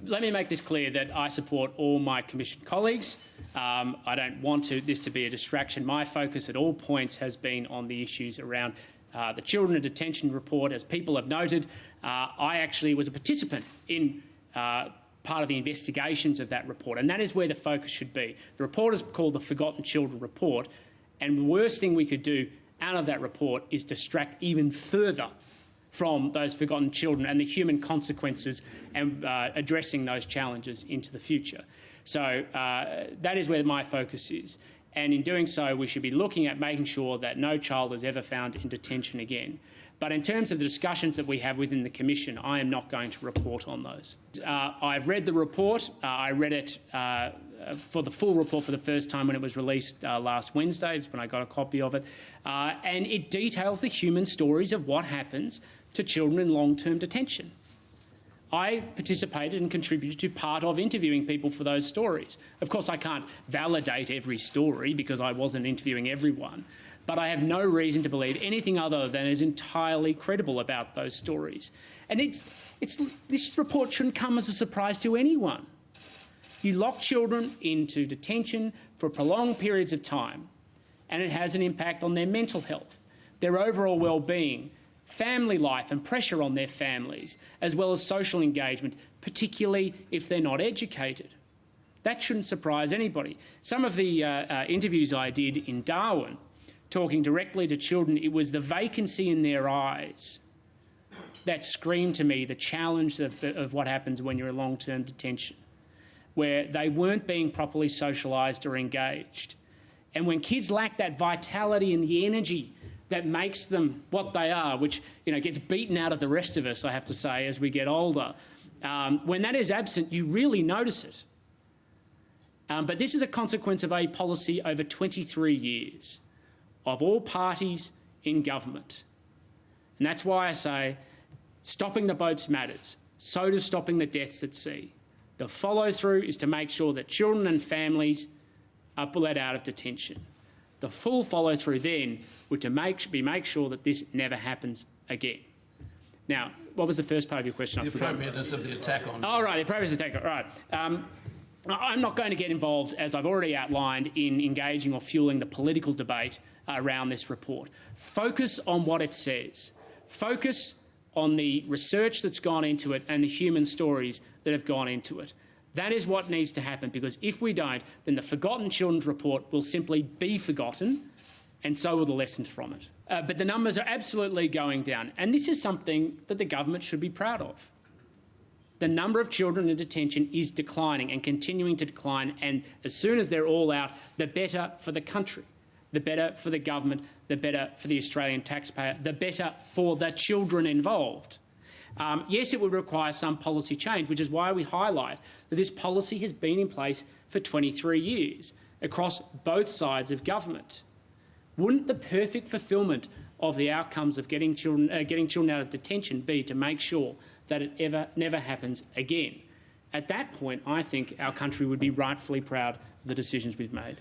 let me make this clear that I support all my Commission colleagues. I don't want this to be a distraction. My focus at all points has been on the issues around the Children in Detention report. As people have noted, I actually was a participant in part of the investigations of that report, and that is where the focus should be. The report is called the Forgotten Children Report, and the worst thing we could do out of that report is distract even further from those forgotten children and the human consequences and addressing those challenges into the future. So that is where my focus is. And in doing so, we should be looking at making sure that no child is ever found in detention again. But in terms of the discussions that we have within the Commission, I am not going to report on those. I've read the report. I read it for the full report for the first time when it was released last Wednesday, when I got a copy of it. And it details the human stories of what happens to children in long-term detention. I participated and contributed to part of interviewing people for those stories. Of course, I can't validate every story because I wasn't interviewing everyone, but I have no reason to believe anything other than is entirely credible about those stories. And this report shouldn't come as a surprise to anyone. You lock children into detention for prolonged periods of time, and it has an impact on their mental health, their overall well-being, family life and pressure on their families, as well as social engagement, particularly if they're not educated. That shouldn't surprise anybody. Some of the interviews I did in Darwin, talking directly to children, it was the vacancy in their eyes that screamed to me the challenge of what happens when you're in long-term detention, where they weren't being properly socialised or engaged. And when kids lack that vitality and the energy that makes them what they are, which gets beaten out of the rest of us, I have to say, as we get older. When that is absent, you really notice it. But this is a consequence of a policy over 23 years of all parties in government. And that's why I say stopping the boats matters. So does stopping the deaths at sea. The follow-through is to make sure that children and families are let out of detention. The full follow-through then would to make sure that this never happens again. Now, what was the first part of your question? The appropriateness of the attack on... Oh, right, the appropriateness of the attack. Right. I'm not going to get involved, as I've already outlined, in engaging or fueling the political debate around this report. Focus on what it says. Focus on the research that's gone into it and the human stories that have gone into it. That is what needs to happen, because if we don't, then the Forgotten Children's Report will simply be forgotten, and so will the lessons from it. But the numbers are absolutely going down, and this is something that the government should be proud of. The number of children in detention is declining and continuing to decline, and as soon as they're all out, the better for the country, the better for the government, the better for the Australian taxpayer, the better for the children involved. Yes, it would require some policy change, which is why we highlight that this policy has been in place for 23 years across both sides of government. Wouldn't the perfect fulfilment of the outcomes of getting children out of detention be to make sure that it never happens again? At that point, I think our country would be rightfully proud of the decisions we've made.